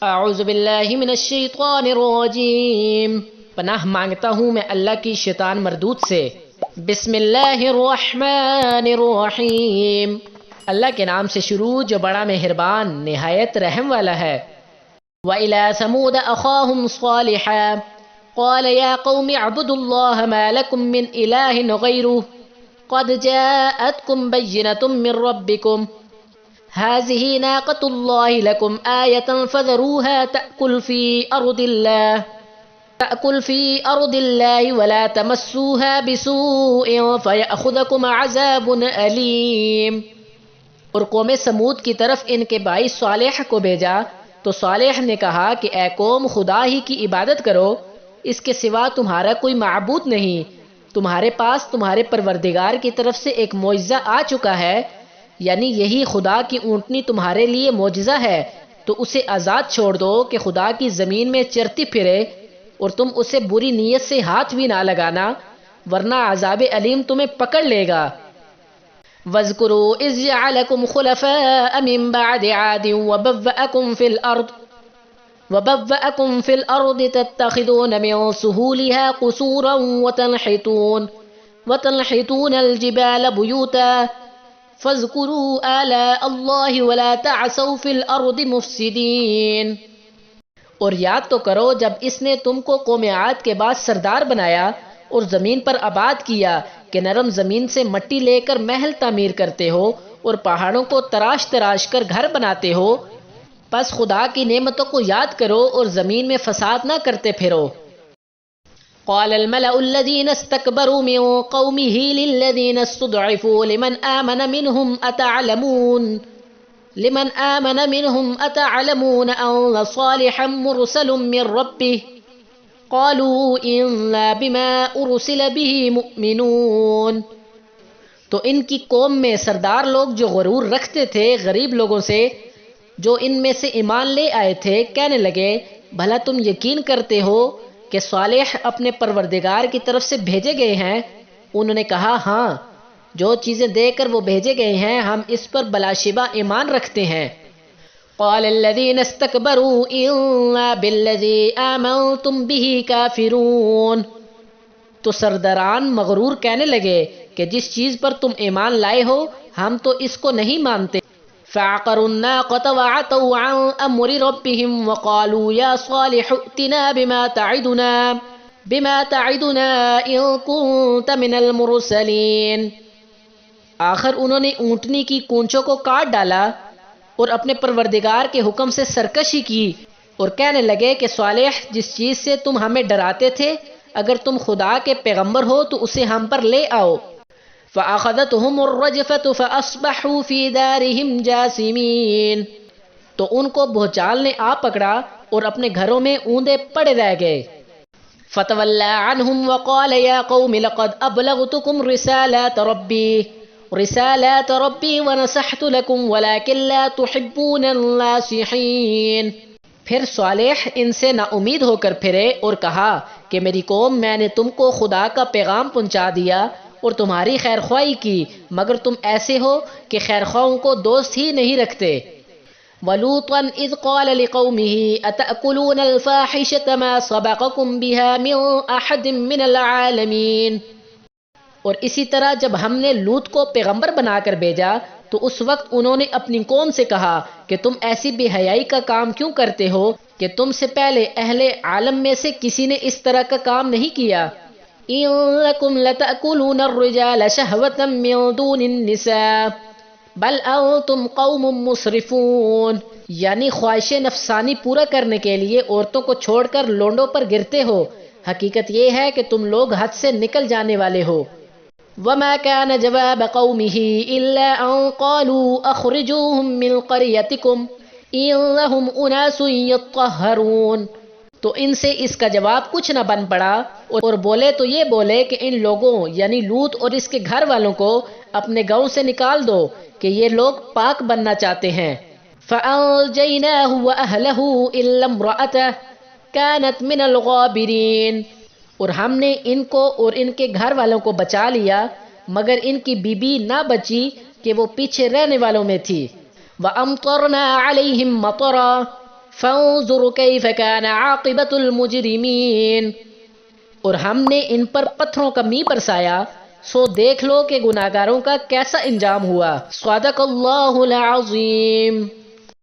اعوذ باللہ من الشیطان الرجیم، پناہ مانگتا ہوں میں اللہ کی شیطان مردود سے۔ بسم اللہ الرحمن الرحیم، اللہ کے نام سے شروع جو بڑا مہربان نہایت رحم والا ہے۔ وَإِلَىٰ ثَمُودَ أَخَاهُمْ صَالِحًا قَالَ يَا قَوْمِ اعْبُدُوا اللَّهَ مَا لَكُم مِّنْ إِلَٰهٍ غَيْرُهُ قَدْ جَاءَتْكُم بَيِّنَةٌ مِّن رَّبِّكُمْ هذه ناقة الله لكم آية فذروها تأكل في أرض الله ولا تمسوها بسوء فيأخذكم عذاب أليم۔ اور قوم سمود کی طرف ان کے بھائی صالح کو بھیجا تو صالح نے کہا کہ اے قوم، خدا ہی کی عبادت کرو، اس کے سوا تمہارا کوئی معبود نہیں۔ تمہارے پاس تمہارے پروردگار کی طرف سے ایک معجزہ آ چکا ہے، یعنی یہی خدا کی اونٹنی تمہارے لیے معجزہ ہے، تو اسے آزاد چھوڑ دو کہ خدا کی زمین میں چرتی پھرے، اور تم اسے بری نیت سے ہاتھ بھی نہ لگانا ورنہ عذاب علیم تمہیں پکڑ لے گا۔ وَاذْكُرُوا إِذْ جَعَلَكُمْ خُلَفَاءَ مِن بَعْدِ عَادٍ وَبَوَّأَكُمْ فِي الْأَرْضِ تَتَّخِذُونَ مِن سُهُولِهَا قُصُورًا وَتَنْحِتُونَ الْجِبَالَ بُيُوتًا فَاذْكُرُوا آلَاءَ اللَّهِ وَلَا تَعْثَوْا فِي الْأَرْضِ مُفْسِدِينَ۔ اور یاد تو کرو جب اس نے تم کو قوم عاد کے بعد سردار بنایا اور زمین پر آباد کیا کہ نرم زمین سے مٹی لے کر محل تعمیر کرتے ہو اور پہاڑوں کو تراش تراش کر گھر بناتے ہو، پس خدا کی نعمتوں کو یاد کرو اور زمین میں فساد نہ کرتے پھرو۔ قال الملأ الذين استكبروا من قومه للذين استضعفوا لمن آمن منهم أتعلمون أن صالحا مرسل من ربه قالوا إنا بما أرسل به مؤمنون۔ تو ان کی قوم میں سردار لوگ جو غرور رکھتے تھے غریب لوگوں سے جو ان میں سے ایمان لے آئے تھے، کہنے لگے بھلا تم یقین کرتے ہو کہ صالح اپنے پروردگار کی طرف سے بھیجے گئے ہیں؟ انہوں نے کہا ہاں، جو چیزیں دے کر وہ بھیجے گئے ہیں ہم اس پر بلا شبہ ایمان رکھتے ہیں۔ قال الذين استكبروا إنا بالذي آمنتم به كافرون۔ تو سرداران مغرور کہنے لگے کہ جس چیز پر تم ایمان لائے ہو ہم تو اس کو نہیں مانتے۔ فعقروا الناقة وعتوا عن أمر ربهم وقالوا يا صالح ائتنا بما تعدنا إن كنت من المرسلين۔ آخر انہوں نے اونٹنی کی کونچوں کو کاٹ ڈالا اور اپنے پروردگار کے حکم سے سرکشی کی اور کہنے لگے کہ صالح جس چیز سے تم ہمیں ڈراتے تھے اگر تم خدا کے پیغمبر ہو تو اسے ہم پر لے آؤ۔ فَأَخَذَتْهُمُ الرَّجْفَةُ فَأَصْبَحُوا فِي دَارِهِمْ جَاثِمِينَ۔ تو ان کو بھوچال نے آ پکڑا اور اپنے گھروں میں اوندے پڑے رہ گئے۔ فَتَوَلَّى عَنْهُمْ وَقَالَ يَا قَوْمِ لَقَدْ أَبْلَغْتُكُمْ رِسَالَاتَ رَبِّي وَنَصَحْتُ لَكُمْ وَلَكِنْ لَا تُحِبُّونَ النَّاصِحِينَ۔ پھر صالح ان سے نا امید ہو کر پھرے اور کہا کہ میری قوم، میں نے تم کو خدا کا پیغام پہنچا دیا اور تمہاری خیر خواہی کی، مگر تم ایسے ہو کہ خیر خواہوں کو دوست ہی نہیں رکھتے۔ وَلُوطًا إِذْ قَالَ لِقَوْمِهِ أَتَأْكُلُونَ الْفَاحِشَةَ مَا سَبَقَكُمْ بِهَا مِنْ أَحَدٍ مِّنَ الْعَالَمِينَ۔ اور اسی طرح جب ہم نے لوط کو پیغمبر بنا کر بھیجا تو اس وقت انہوں نے اپنی قوم سے کہا کہ تم ایسی بے حیائی کا کام کیوں کرتے ہو کہ تم سے پہلے اہل عالم میں سے کسی نے اس طرح کا کام نہیں کیا۔ إِنَّكُمْ لَتَأْكُلُونَ الرِّجَالَ شَهْوَةً مِّن دُونِ النِّسَاءِ بَلْ أَنْتُمْ قَوْمٌ مُسْرِفُونَ۔ یعنی خواہش نفسانی پورا کرنے کے لیے عورتوں کو چھوڑ کر لونڈوں پر گرتے ہو، حقیقت یہ ہے کہ تم لوگ حد سے نکل جانے والے ہو۔ وَمَا كَانَ جَوَابَ قَوْمِهِ إِلَّا أَنْ قَالُوا أَخْرِجُوهُمْ مِنْ قَرْيَتِكُمْ إِنَّهُمْ أُنَاسٌ يَطَّهَّرُونَ۔ تو ان سے اس کا جواب کچھ نہ بن پڑا اور بولے تو یہ بولے کہ ان لوگوں یعنی لوط اور اس کے گھر والوں کو اپنے گاؤں سے نکال دو کہ یہ لوگ پاک بننا چاہتے ہیں۔ فَأَنْجَيْنَاهُ وَأَهْلَهُ إِلَّا امْرَأَتَهُ كَانَتْ مِنَ الْغَابِرِينَ۔ اور ہم نے ان کو اور ان کے گھر والوں کو بچا لیا مگر ان کی بیوی نہ بچی کہ وہ پیچھے رہنے والوں میں تھی۔ وَأَمْطَرْنَا عَلَيْهِمْ مَطَرًا فانظر کیف کان عاقبۃ المجرمین، اور ہم نے ان پر پتھروں کا می برسایا، سو دیکھ لو کہ گناہگاروں کا کیسا انجام ہوا۔ صدق اللہ العظیم۔